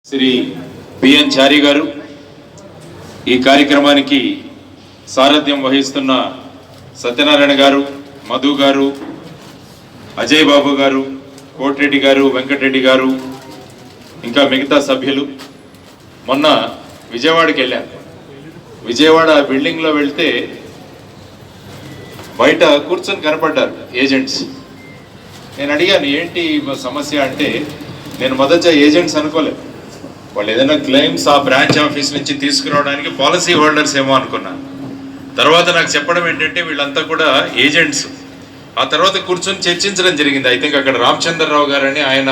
Shri PN చారి గారు ఈ కార్యక్రమానికి సారథ్యం వహిస్తున్న సత్యనారాయణ గారు, మధు గారు, అజయ్ బాబు గారు, కోటిరెడ్డి గారు, వెంకటరెడ్డి గారు, ఇంకా మిగతా సభ్యులు. మొన్న విజయవాడకి వెళ్ళాను. విజయవాడ బిల్డింగ్లో వెళ్తే బయట కూర్చొని కనపడ్డారు ఏజెంట్స్. నేను అడిగాను ఏంటి సమస్య అంటే, నేను మొదట ఏజెంట్స్ అనుకోలేదు, వాళ్ళు ఏదైనా క్లెయిమ్స్ ఆ బ్రాంచ్ ఆఫీస్ నుంచి తీసుకురావడానికి పాలసీ హోల్డర్స్ ఏమో అనుకున్నాను. తర్వాత నాకు చెప్పడం ఏంటంటే వీళ్ళంతా కూడా ఏజెంట్స్. ఆ తర్వాత కూర్చొని చర్చించడం జరిగింది. ఐ థింక్ అక్కడ రామచంద్రరావు గారని ఆయన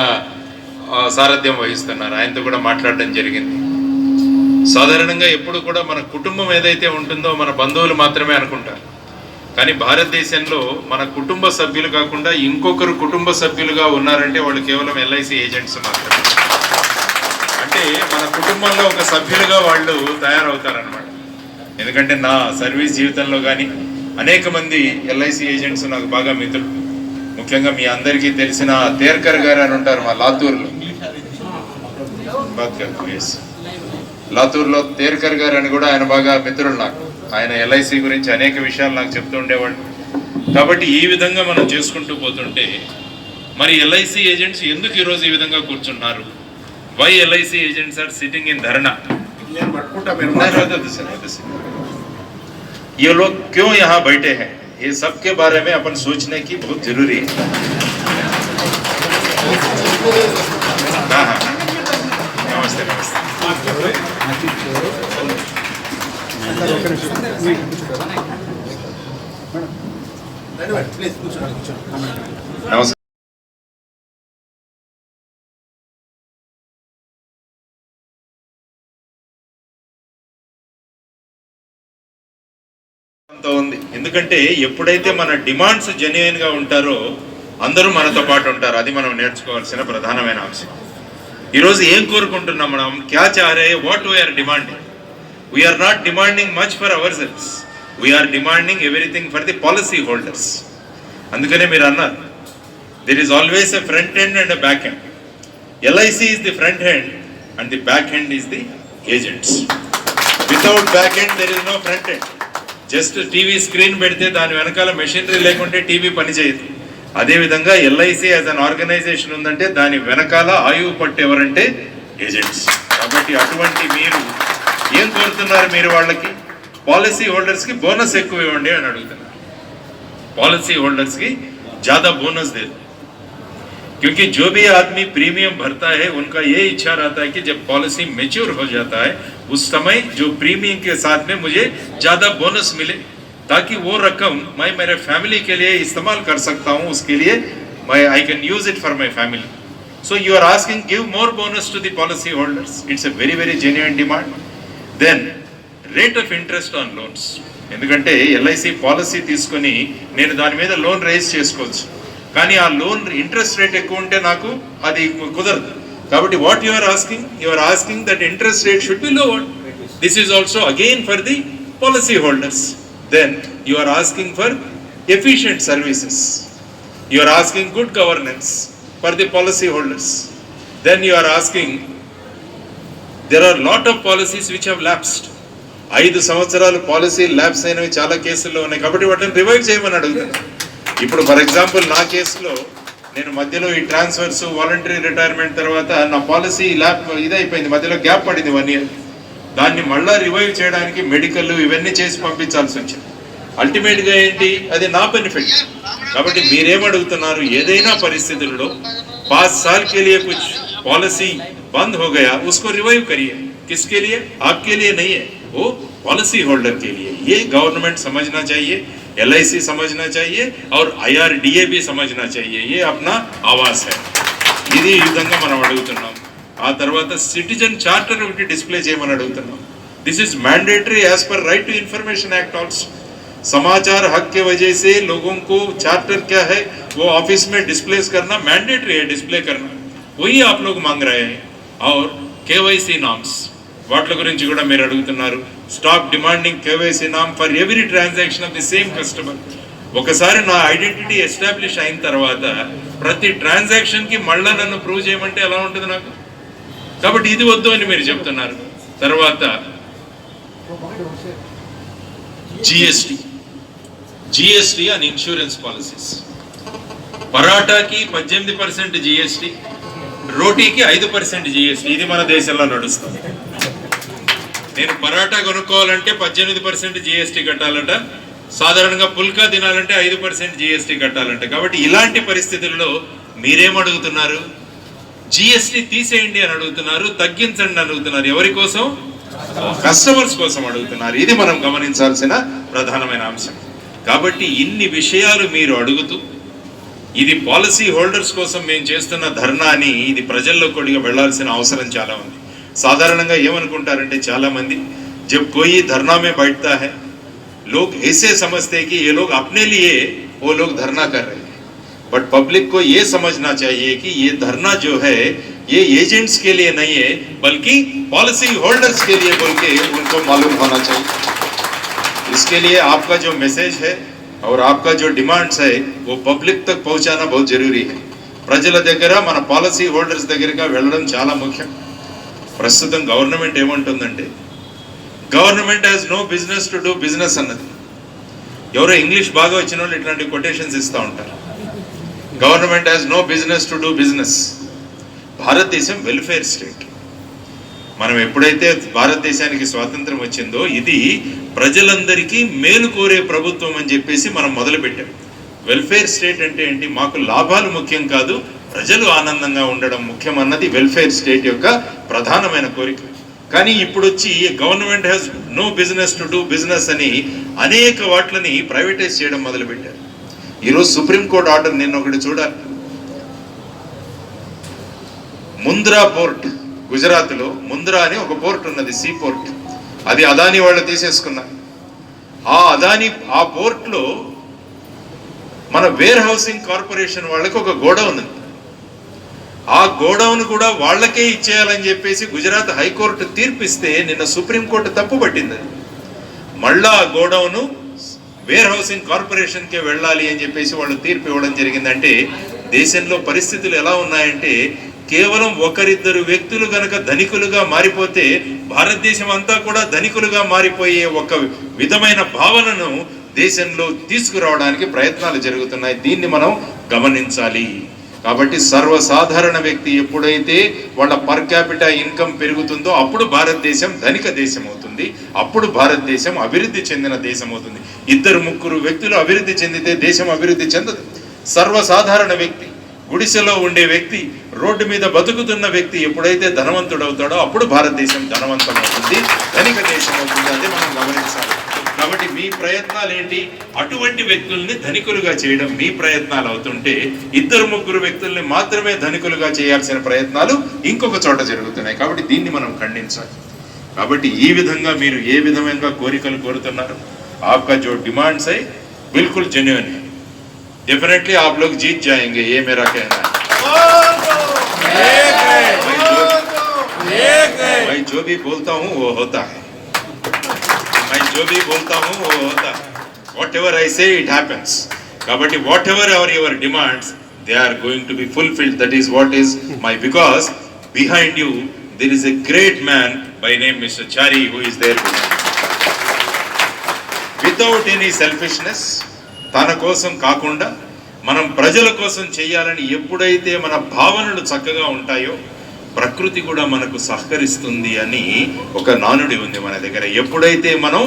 సారథ్యం వహిస్తున్నారు, ఆయనతో కూడా మాట్లాడడం జరిగింది. సాధారణంగా ఎప్పుడు కూడా మన కుటుంబం ఏదైతే ఉంటుందో మన బంధువులు మాత్రమే అనుకుంటారు. కానీ భారతదేశంలో మన కుటుంబ సభ్యులు కాకుండా ఇంకొకరు కుటుంబ సభ్యులుగా ఉన్నారంటే వాళ్ళు కేవలం ఎల్ఐసి ఏజెంట్స్ మాత్రమే. అంటే మన కుటుంబంలో ఒక సభ్యులుగా వాళ్ళు తయారవుతారనమాట. ఎందుకంటే నా సర్వీస్ జీవితంలో కానీ అనేక మంది ఎల్ఐసి ఏజెంట్స్ నాకు బాగా మిత్రులు. ముఖ్యంగా మీ అందరికీ తెలిసిన తేర్కర్ గారు అని ఉంటారు మా లాతూర్లో. లాతూర్లో తేర్కర్ గారు అని కూడా ఆయన బాగా మిత్రులు నాకు. ఆయన ఎల్ఐసి గురించి అనేక విషయాలు నాకు చెప్తూ ఉండేవాళ్ళు. కాబట్టి ఈ విధంగా మనం చేసుకుంటూ పోతుంటే మరి ఎల్ఐసి ఏజెంట్స్ ఎందుకు ఈరోజు ఈ విధంగా కూర్చున్నారు? Why LIC agents are sitting in धरना? ये लोग क्यों यहाँ बैठे हैं, ये सब के बारे में अपन सोचने की बहुत जरूरी है. हाँ हाँ, नमस्ते नमस्ते. नमस्कार. ఉంది. ఎందుకంటే ఎప్పుడైతే మన డిమాండ్స్ జెన్యూన్ గా ఉంటారో అందరూ మనతో పాటు ఉంటారు. అది మనం నేర్చుకోవాల్సిన ప్రధానమైన అంశం. ఈరోజు ఏం కోరుకుంటున్నాం మనం? క్యా చారే, what we are demanding? We are not demanding much for ourselves, we are demanding everything for the policy holders. అందుకనే మీరు అన్నారు there is always a front end and a back end. LIC is the front end and the back end is the agents. Without back end there is no front end. Just TV screen పెడితే దాని వెనకాల machinery లేకుంటే TV పనిచేయదు. అదేవిధంగా LIC as an organisation ఉందంటే దాని వెనకాల ఆయువు పట్టేవారంటే ఏజెంట్స్. కాబట్టి అటువంటి మీరు ఏం కోరుతున్నారు? మీరు వాళ్ళకి పాలసీ హోల్డర్స్కి బోనస్ ఎక్కువ ఇవ్వండి అని అడుగుతున్నారు. పాలసీ హోల్డర్స్కి ज़्यादा बोनस दे दो, क्योंकि जो भी आदमी प्रीमियम भरता है उनका ये इच्छा रहता है कि जब पॉलिसी मैच्योर हो जाता है उस समय जो प्रीमियम के साथ में मुझे ज़्यादा बोनस मिले, ताकि वो रकम मैं मेरे फैमिली के लिए इस्तेमाल कर सकता हूँ. उसके लिए मैं I can use it for my family. So you are asking give more bonus to the policy holders. It's a very very genuine demand. Then rate of interest on loans. ఎందుకంటే ఎల్ఐసి పాలసీ తీసుకొని నేను దాని మీద loan raise చేసుకోవచ్చు, కానీ ఆ loan interest rate ఎక్కువ ఉంటే నాకు అది కుదరదు. కాబట్టి what you are asking that interest rate should be lowered. This is also again for the policy holders. Then you are asking for efficient services. You are asking good governance for the policy holders. Then you are asking, there are lot of policies which have lapsed. 5 సంవత్సరాలు policy lapse అయినవి చాలా కేసుల్లో ఉన్నాయి. కాబట్టి వాటిని revive చేయమని అడుగుతాను. ఇప్పుడు ఫర్ ఎగ్జాంపుల్ నా కేసులో నేను మధ్యలో ఈ ట్రాన్స్ఫర్స్, వాలంటరీ రిటైర్మెంట్ తర్వాత నా పాలసీ ల్యాప్ ఇదైపోయింది, మధ్యలో గ్యాప్ పడింది 1 year. దాన్ని మళ్ళా రివైవ్ చేయడానికి మెడికల్ ఇవన్నీ చేసి పంపించాల్సి వచ్చింది. అల్టిమేట్గా ఏంటి, అది నా బెనిఫిట్. కాబట్టి మీరేమడుగుతున్నారు? ఏదైనా పరిస్థితుల్లో 5 साल के लिए कुछ पॉलिसी बंद हो गया, उसको रिवाइव करिए. किसके लिए? आपके लिए नहीं है, वो पॉलिसी होल्डर के लिए. ये गवर्नमेंट समझना चाहिए, एलआईसी समझना चाहिए और IRDA भी समझना चाहिए. ये अपना आवाज है. ఇది ఈ విధంగా మనం అడుగుతున్నాం. ఆ తర్వాత సిటిజన్ చార్టర్ ఒకటి డిస్ప్లే చేయమని అడుగుతున్నాం. This is mandatory as per right to information act also. समाचार हक के वजह से लोगों को चार्टर क्या है वो ऑफिस में डिस्प्ले करना मैंडेटरी है, डिस्प्ले करना. वही आप लोग मांग रहे हैं. और KYC नाम्स వాటి గురించి కూడా మీరు అడుగుతున్నారు. స్టాప్ డిమాండింగ్ KYC నామ్ for every transaction of the same customer. ఒకసారి నా ఐడెంటిటీ ఎస్టాబ్లిష్ అయిన తర్వాత ప్రతి ట్రాన్సాక్షన్కి మళ్ళీ నన్ను ప్రూవ్ చేయమంటే ఎలా ఉంటుంది నాకు? కాబట్టి ఇది వద్దు అని మీరు చెప్తున్నారు. తర్వాత జిఎస్టీ అండ్ ఇన్సూరెన్స్ పాలసీస్. పరాటాకి 18% జిఎస్టీ, రోటీకి 5% జిఎస్టీ. ఇది మన దేశంలో నడుస్తుంది. నేను పరాటా కొనుక్కోవాలంటే 18% జిఎస్టీ కట్టాలట, సాధారణంగా పుల్కా తినాలంటే 5% జిఎస్టీ కట్టాలంట. కాబట్టి ఇలాంటి పరిస్థితుల్లో మీరేమడుగుతున్నారు? జిఎస్టీ తీసేయండి అని అడుగుతున్నారు, తగ్గించండి అడుగుతున్నారు. ఎవరి కోసం? కస్టమర్స్ కోసం అడుగుతున్నారు. ఇది మనం గమనించాల్సిన ప్రధానమైన అంశం. కాబట్టి ఇన్ని విషయాలు మీరు అడుగుతూ, ఇది పాలసీ హోల్డర్స్ కోసం మేము చేస్తున్న ధర్నా అని ఇది ప్రజల్లో కొద్దిగా వెళ్లాల్సిన అవసరం చాలా ఉంది. సాధారణంగా ఏమనుకుంటారంటే చాలా మంది, జబ్ కోయి ధర్నా మే बैठता है लोग ऐसे समझते कि ये लोग अपने लिए वो लोग धरना कर रहे हैं, बट पब्लिक को ये समझना चाहिए कि ये धरना जो है ये एजेंट्स के लिए नहीं है बल्कि पॉलिसी होल्डर्स के लिए बोल के उनको मालूम होना चाहिए. इसके लिए आपका जो मैसेज है और आपका जो डिमांड्स है वो पब्लिक तक पहुंचाना बहुत जरूरी है. ప్రజల దగ్గర మన పాలసీ హోల్డర్స్ దగ్గరగా వెళ్ళడం చాలా ముఖ్యం. ప్రస్తుతం గవర్నమెంట్ ఏమంటుందంటే, government has no business to do business అన్నది. ఎవరో ఇంగ్లీష్ బాగా వచ్చిన వాళ్ళు ఇట్లాంటి కొటేషన్స్ ఇస్తూ ఉంటారు. Government has no business to do business. Bharatadesam welfare state. మనం ఎప్పుడైతే భారతదేశానికి స్వాతంత్రం వచ్చిందో ఇది ప్రజలందరికీ మేలు కోరే ప్రభుత్వం అని చెప్పేసి మనం మొదలుపెట్టాం. వెల్ఫేర్ స్టేట్ అంటే ఏంటి? మాకు లాభాలు ముఖ్యం కాదు, ప్రజలు ఆనందంగా ఉండడం ముఖ్యం అన్నది వెల్ఫేర్ స్టేట్ యొక్క ప్రధానమైన కోరిక. కానీ ఇప్పుడు వచ్చి government has no business to do business అని అనేక వాటిని ప్రైవేటైజ్ చేయడం మొదలుపెట్టారు. ఈరోజు సుప్రీంకోర్టు ఆర్డర్ నిన్న ఒకటి చూడాలి. ముంద్రా పోర్ట్, గుజరాత్లో ముంద్రా అని ఒక పోర్ట్ ఉన్నది, సీ పోర్ట్. అది అదానీ వాళ్ళు తీసేసుకున్నారు. ఆ పోర్ట్లో మన వేర్ హౌసింగ్ కార్పొరేషన్ వాళ్ళకి ఒక గోడౌన్ ఉంది. ఆ గోడౌన్ కూడా వాళ్ళకే ఇచ్చేయాలని చెప్పేసి గుజరాత్ హైకోర్టు తీర్పిస్తే నిన్న సుప్రీంకోర్టు తప్పు పట్టింది. మళ్ళా ఆ గోడౌను వేర్ హౌసింగ్ కార్పొరేషన్కే వెళ్ళాలి అని చెప్పేసి వాళ్ళు తీర్పు ఇవ్వడం జరిగిందంటే దేశంలో పరిస్థితులు ఎలా ఉన్నాయంటే, కేవలం ఒకరిద్దరు వ్యక్తులు గనక ధనికులుగా మారిపోతే భారతదేశం అంతా కూడా ధనికులుగా మారిపోయే ఒక విధమైన భావనను దేశంలో తీసుకురావడానికి ప్రయత్నాలు జరుగుతున్నాయి. దీన్ని మనం గమనించాలి. కాబట్టి సర్వసాధారణ వ్యక్తి ఎప్పుడైతే వాళ్ళ పర్ క్యాపిటా ఇన్కమ్ పెరుగుతుందో అప్పుడు భారతదేశం ధనిక దేశం అవుతుంది, అప్పుడు భారతదేశం అభివృద్ధి చెందిన దేశం అవుతుంది. ఇద్దరు ముగ్గురు వ్యక్తులు అభివృద్ధి చెందితే దేశం అభివృద్ధి చెందదు. సర్వసాధారణ వ్యక్తి, గుడిసెలో ఉండే వ్యక్తి, రోడ్డు మీద బతుకుతున్న వ్యక్తి ఎప్పుడైతే ధనవంతుడవుతాడో అప్పుడు భారతదేశం ధనవంతం అవుతుంది, ధనిక దేశం అవుతుంది. అదే మనం గమనించాలి. కాబట్టి మీ ప్రయత్నాలు ఏంటి? అటువంటి వ్యక్తుల్ని ధనికులుగా చేయడం మీ ప్రయత్నాలు అవుతుంటే ఇద్దరు ముగ్గురు వ్యక్తుల్ని మాత్రమే ధనికులుగా చేయాల్సిన ప్రయత్నాలు ఇంకొక చోట జరుగుతున్నాయి. కాబట్టి దీన్ని మనం ఖండించాలి. కాబట్టి ఈ విధంగా మీరు ఏ విధంగా కోరికలు కోరుతున్నారు, आपका जो डिमांड्स है बिल्कुल जेन्युइन है. डेफिनेटली आप लोग जीत जाएंगे, ये मेरा कहना है. मैं जो भी बोलता हूँ वो होता है. मैं जो भी बोलता हूँ वो होता है. Whatever I say it happens. Kabatti whatever are your demands, they are going to be fulfilled. That is what is my, because behind you there is a great man by name Mr. Chari who is there without any selfishness. తన కోసం కాకుండా మనం ప్రజల కోసం చేయాలని ఎప్పుడైతే మన భావనలు చక్కగా ఉంటాయో ప్రకృతి కూడా మనకు సహకరిస్తుంది అని ఒక నానుడి ఉంది మన దగ్గర. ఎప్పుడైతే మనం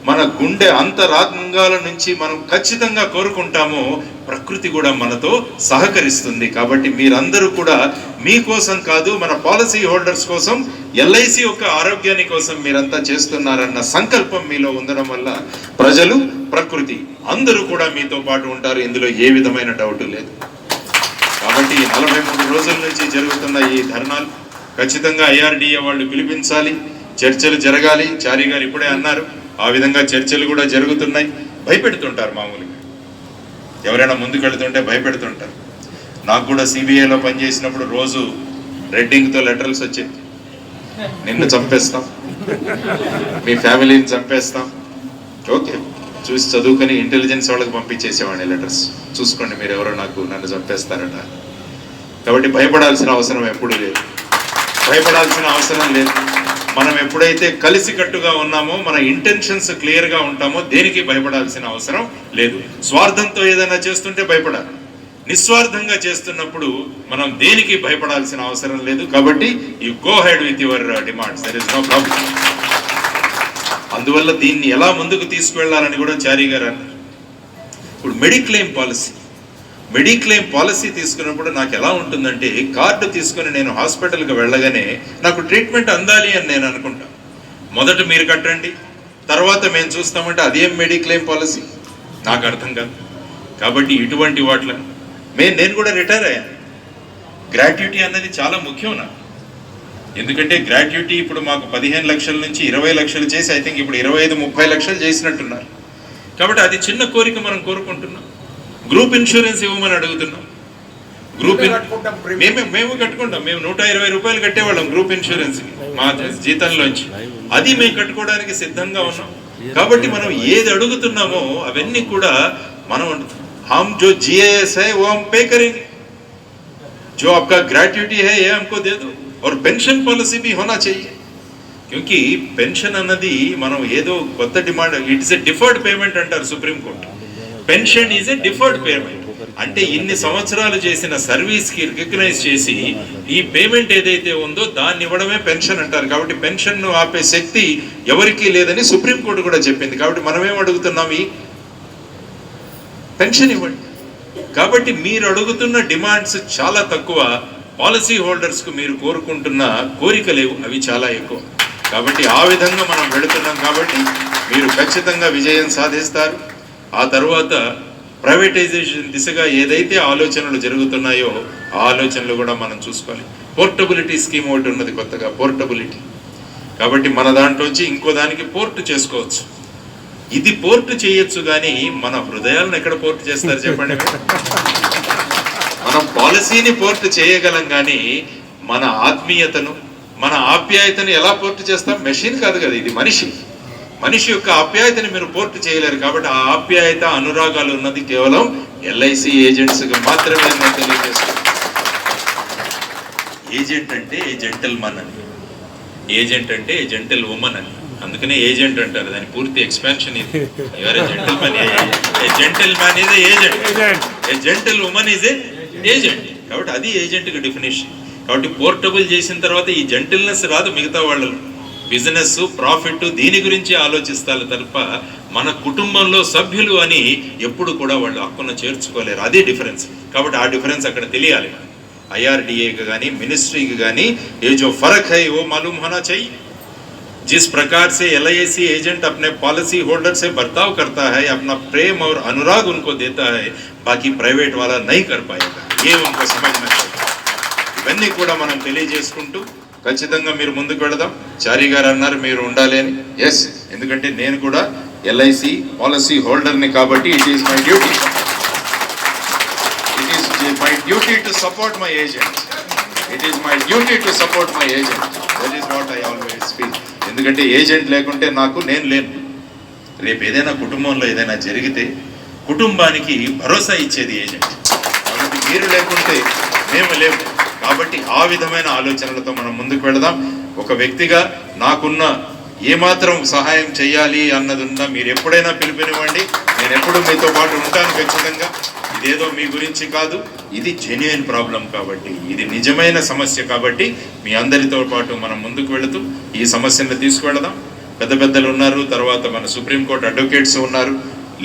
మన గుండె అంతరంగాల నుంచి మనం ఖచ్చితంగా కోరుకుంటామో ప్రకృతి కూడా మనతో సహకరిస్తుంది. కాబట్టి మీరందరూ కూడా మీకోసం కాదు, మన పాలసీ హోల్డర్స్ కోసం, ఎల్ఐసి యొక్క ఆరోగ్యాన్ని కోసం మీరంతా చేస్తున్నారన్న సంకల్పం మీలో ఉండడం వల్ల ప్రజలు, ప్రకృతి అందరూ కూడా మీతో పాటు ఉంటారు. ఇందులో ఏ విధమైన డౌట్ లేదు. కాబట్టి 43 రోజుల నుంచి జరుగుతున్న ఈ ధర్నాలు ఖచ్చితంగా ఐఆర్డీఏ వాళ్ళు పిలిపించాలి, చర్చలు జరగాలి. చారి గారు ఇప్పుడే అన్నారు, ఆ విధంగా చర్చలు కూడా జరుగుతున్నాయి. భయపెడుతుంటారు మామూలుగా, ఎవరైనా ముందుకెళ్తుంటే భయపెడుతుంటారు. నాకు కూడా సిబిఐలో పనిచేసినప్పుడు రోజు రెడ్డింగ్తో లెటర్స్ వచ్చాయి, నిన్ను చంపేస్తాం, మీ ఫ్యామిలీని చంపేస్తాం. ఓకే, చూసి చదువుకొని ఇంటెలిజెన్స్ వాళ్ళకి పంపించేసేవాడిని లెటర్స్, చూసుకోండి మీరు ఎవరో నన్ను చంపేస్తారట. కాబట్టి భయపడాల్సిన అవసరం ఎప్పుడూ లేదు. భయపడాల్సిన అవసరం లేదు. మనం ఎప్పుడైతే కలిసికట్టుగా ఉన్నామో, మన ఇంటెన్షన్స్ క్లియర్గా ఉంటామో, దేనికి భయపడాల్సిన అవసరం లేదు. స్వార్థంతో ఏదైనా చేస్తుంటే భయపడాలి. నిస్వార్థంగా చేస్తున్నప్పుడు మనం దేనికి భయపడాల్సిన అవసరం లేదు. కాబట్టి you go head with your demands, there is no problem. అందువల్ల దీన్ని ఎలా ముందుకు తీసుకువెళ్ళాలని కూడా చారీ గారు అన్నారు. ఇప్పుడు మెడిక్లెయిమ్ పాలసీ తీసుకున్నప్పుడు నాకు ఎలా ఉంటుందంటే, కార్డు తీసుకుని నేను హాస్పిటల్కి వెళ్ళగానే నాకు ట్రీట్మెంట్ అందాలి అని నేను అనుకుంటా. మొదట మీరు కట్టండి, తర్వాత మేము చూస్తామంటే అదేం మెడిక్లెయిమ్ పాలసీ నాకు అర్థం కాదు. కాబట్టి ఇటువంటి వాటిలో నేను కూడా రిటైర్ అయ్యాను. గ్రాట్యుటీ అన్నది చాలా ముఖ్యం నాకు. ఎందుకంటే గ్రాట్యుటీ ఇప్పుడు మాకు 15 లక్షల నుంచి 20 లక్షలు చేసి, ఐ థింక్ ఇప్పుడు 25-30 లక్షలు చేసినట్టున్నారు. కాబట్టి అది చిన్న కోరిక మనం కోరుకుంటున్నాం. గ్రూప్ ఇన్సూరెన్స్ ఇవ్వమని అడుగుతున్నాం. మేము కట్టుకుంటాం. మేము 120 రూపాయలు కట్టేవాళ్ళం గ్రూప్ ఇన్సూరెన్స్ మా జీతంలోంచి. అది మేము కట్టుకోవడానికి సిద్ధంగా ఉన్నాం. కాబట్టి మనం ఏది అడుగుతున్నామో అవన్నీ కూడా మనం हम जो जीएएस है वो हम पे करेंगे, जो आपका ग्रेट्युटी है ये हमको दे दो, और पेंशन पॉलिसी भी होना चाहिए. क्योंकि పెన్షన్ అన్నది మనం ఏదో కొత్త demand, it is a deferred payment అంటారు supreme court. Pension is a deferred payment. అంటే ఇన్ని సంవత్సరాలు చేసిన సర్వీస్ కి రికగ్నైజ్ చేసి ఈ పేమెంట్ ఏదైతే ఉందో దాన్ని ఇవ్వడమే పెన్షన్ అంటారు. కాబట్టి పెన్షన్ ను ఆపే శక్తి ఎవరికీ లేదని సుప్రీం కోర్టు కూడా చెప్పింది. కాబట్టి మనమేం అడుగుతున్నాం, ఈ పెన్షన్ ఇవ్వండి. కాబట్టి మీరు అడుగుతున్న డిమాండ్స్ చాలా తక్కువ, పాలసీ హోల్డర్స్కు మీరు కోరుకుంటున్న కోరికలేవు అవి చాలా ఎక్కువ. కాబట్టి ఆ విధంగా మనం వెళుతున్నాం. కాబట్టి మీరు ఖచ్చితంగా విజయం సాధిస్తారు. ఆ తర్వాత ప్రైవేటైజేషన్ దిశగా ఏదైతే ఆలోచనలు జరుగుతున్నాయో ఆ ఆలోచనలు కూడా మనం చూసుకోవాలి. పోర్టబిలిటీ స్కీమ్ ఒకటి ఉన్నది కొత్తగా, పోర్టబిలిటీ. కాబట్టి మన దాంట్లోంచి ఇంకో దానికి పోర్ట్ చేసుకోవచ్చు. ఇది పోర్ట్ చేయొచ్చు, కానీ మన హృదయాలను ఎక్కడ పోర్ట్ చేస్తారు చెప్పండి? మనం పాలసీని పోర్ట్ చేయగలం, కానీ మన ఆత్మీయతను, మన ఆప్యాయతను ఎలా పోర్ట్ చేస్తాం? మెషిన్ కాదు కదా, ఇది మనిషి యొక్క ఆప్యాయతని మీరు పోర్ట్ చేయలేరు. కాబట్టి ఆ ఆప్యాయత, అనురాగాలు ఉన్నది కేవలం ఎల్ఐసి ఏజెంట్స్కి మాత్రమే తెలియజేస్తారు. ఏజెంట్ అంటే ఏ జెంటల్మన్ అని, ఏజెంట్ అంటే ఏ జెంటల్ ఉమెన్ అని. అందుకనే ఏజెంట్ అంటారు. దాని పూర్తి ఎక్స్పాన్షన్ ఇది. ఎవరే gentleman, A gentleman is agent, A gentle women is agent. కాబట్టి అది ఏజెంట్కి డెఫినేషన్. కాబట్టి పోర్టబుల్ చేసిన తర్వాత ఈ జెంటిల్నెస్ రాదు మిగతా వాళ్ళు. బిజినెస్, ప్రాఫిట్ దీని గురించి ఆలోచిస్తారు తప్ప మన కుటుంబంలో సభ్యులు అని ఎప్పుడు కూడా వాళ్ళు హక్కున చేర్చుకోలేరు. అదే డిఫరెన్స్. కాబట్టి ఆ డిఫరెన్స్ అక్కడ తెలియాలి. ఐఆర్డీఏకి కానీ మినిస్ట్రీకి కానీ ఏ జో ఫరక్ హై ఓ మాలూమ్ హోనా चाहिए. जिस प्रकार से LIC एजेंट अपने पॉलिसी होल्डर से बर्ताव करता है, अपना प्रेम और अनुराग उनको देता है, बाकी प्राइवेट वाला नहीं कर पाएगा. ये उनको समझना चाहिए. ఇవన్నీ కూడా మనం తెలియజేసుకుంటూ ఖచ్చితంగా మీరు ముందుకు వెళదాం. చారీ గారు అన్నారు మీరు ఉండాలి అని. ఎస్, ఎందుకంటే నేను కూడా LIC పాలసీ హోల్డర్ని కాబట్టి it is my duty. It is my duty to support my agent. It is my duty to support my agent. That is what I always feel. ఎందుకంటే ఏజెంట్ లేకుంటే నేను లేను. రేపు ఏదైనా కుటుంబంలో ఏదైనా జరిగితే కుటుంబానికి భరోసా ఇచ్చేది ఏజెంట్. కాబట్టి మీరు లేకుంటే మేము లేము. కాబట్టి ఆ విధమైన ఆలోచనలతో మనం ముందుకు వెళదాం. ఒక వ్యక్తిగా నాకున్న ఏమాత్రం సహాయం చేయాలి అన్నది ఉందా, మీరు ఎప్పుడైనా పిలుపునివ్వండి. నేను ఎప్పుడు మీతో పాటు ఉంటాను ఖచ్చితంగా. ఇదేదో మీ గురించి కాదు, ఇది జెన్యున్ ప్రాబ్లం కాబట్టి, ఇది నిజమైన సమస్య కాబట్టి మీ అందరితో పాటు మనం ముందుకు వెళుతూ ఈ సమస్యను తీసుకువెళదాం. పెద్దలు ఉన్నారు, తర్వాత మన సుప్రీంకోర్టు అడ్వకేట్స్ ఉన్నారు.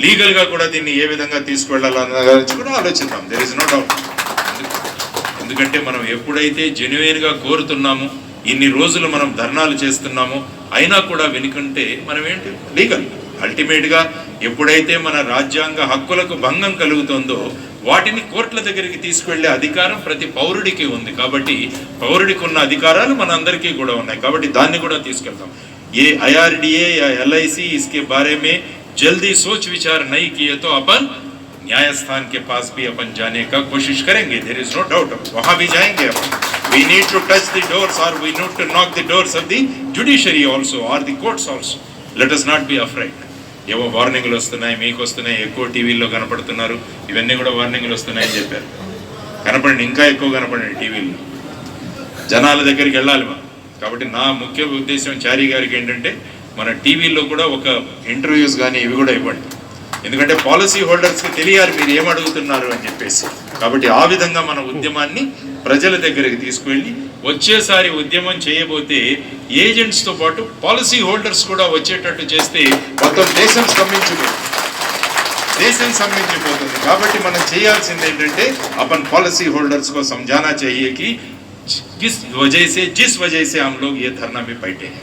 లీగల్గా కూడా దీన్ని ఏ విధంగా తీసుకువెళ్ళాలన్న గురించి కూడా ఆలోచిద్దాం. There is no doubt. ఎందుకంటే మనం ఎప్పుడైతే జెన్యున్గా కోరుతున్నామో, ఇన్ని రోజులు మనం ధర్నాలు చేస్తున్నామో, అయినా కూడా వెనుకంటే మనం ఏంటి లీగల్. అల్టిమేట్గా ఎప్పుడైతే మన రాజ్యాంగ హక్కులకు భంగం కలుగుతుందో వాటిని కోర్టుల దగ్గరికి తీసుకువెళ్లే అధికారం ప్రతి పౌరుడికి ఉంది. కాబట్టి పౌరుడికి ఉన్న అధికారాలు మన అందరికీ కూడా ఉన్నాయి. కాబట్టి దాన్ని కూడా తీసుకెళ్తాం. ఏ IRDA या LIC इसके बारे में जल्दी सोच विचार नहीं किए तो अपन न्यायस्थान के पास भी अपन जाने का कोशिश करेंगे. There is no doubt. वहां भी जाएंगे अपन. We need to touch the doors or we need to knock the doors of the judiciary also or the courts also. Let us not be afraid. ఏవో వార్నింగ్లు వస్తున్నాయి, మీకు వస్తున్నాయి, ఎక్కువ టీవీల్లో కనపడుతున్నారు, ఇవన్నీ కూడా వార్నింగ్లు వస్తున్నాయని చెప్పారు. కనపడండి, ఇంకా ఎక్కువ కనపడండి టీవీల్లో. జనాల దగ్గరికి వెళ్ళాలి మనం. కాబట్టి నా ముఖ్య ఉద్దేశం చారి గారికి ఏంటంటే మన టీవీలో కూడా ఒక ఇంటర్వ్యూస్ కానీ ఇవి కూడా ఇవ్వండి. ఎందుకంటే పాలసీ హోల్డర్స్కి తెలియాలి మీరు ఏమడుగుతున్నారు అని చెప్పేసి. కాబట్టి ఆ విధంగా మన ఉద్యమాన్ని ప్రజల దగ్గరికి తీసుకువెళ్ళి వచ్చేసారి ఉద్యమం చేయబోతే ఏజెంట్స్తో పాటు పాలసీ హోల్డర్స్ కూడా వచ్చేటట్టు చేస్తే మొత్తం దేశం స్తంభించిపోతుంది. కాబట్టి మనం చేయాల్సింది ఏంటంటే अपन पॉलिसी होल्डर्स को समझाना चाहिए कि जिस वजह से हम लोग ये धरना में बैठे हैं,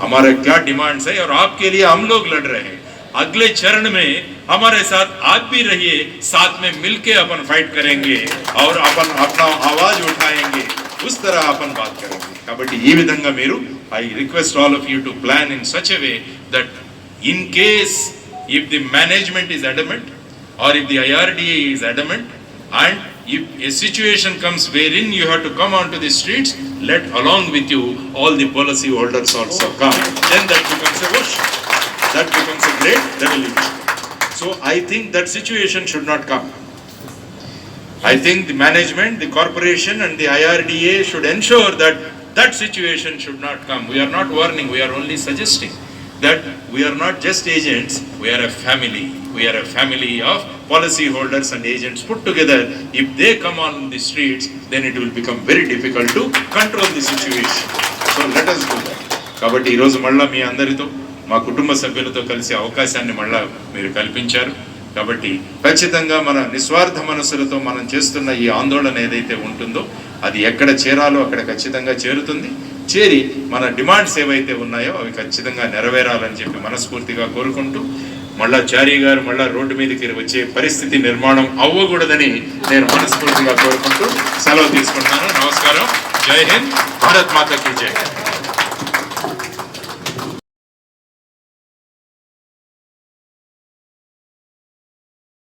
हमारे क्या डिमांड्स है और आपके लिए हम लोग लड़ रहे हैं. अगले चरण में हमारे साथ आप भी रहिए, साथ में मिलके अपन फाइट करेंगे और अपन अपना आवाज उठाएंगे, उस तरह अपन बात करेंगे. కాబట్టి ఈ విధంగా మీరు I request all of you to plan in such a way that in case if the management is adamant or if the IRDA is adamant and if a situation comes wherein you have to come onto the streets, let along with you all the policy holders also come. Then that becomes a whoosh. That becomes a great revolution. So I think that situation should not come. I think the management, the corporation and the IRDA should ensure that that situation should not come. We are not warning, we are only suggesting that we are not just agents, we are a family. We are a family of policy holders and agents put together. If they come on the streets, then it will become very difficult to control the situation. So let us do that. కాబట్టి ఈరోజు మళ్ళా మీ అందరితో మా కుటుంబ సభ్యులతో కలిసి అవకాశాన్ని మళ్ళా మీరు కల్పించారు. కాబట్టి ఖచ్చితంగా మన నిస్వార్థ మనసులతో మనం చేస్తున్న ఈ ఆందోళన ఏదైతే ఉంటుందో అది ఎక్కడ చేరాలో అక్కడ ఖచ్చితంగా చేరుతుంది. చేరి మన డిమాండ్స్ ఏవైతే ఉన్నాయో అవి ఖచ్చితంగా నెరవేరాలని చెప్పి మనస్ఫూర్తిగా కోరుకుంటూ మళ్ళా చారి గారు మళ్ళా రోడ్డు మీదకి వచ్చే పరిస్థితి నిర్మాణం అవ్వకూడదని నేను మనస్ఫూర్తిగా కోరుకుంటూ సెలవు తీసుకుంటున్నాను. నమస్కారం. జై హింద్. భారత్ మాతా కీ జై.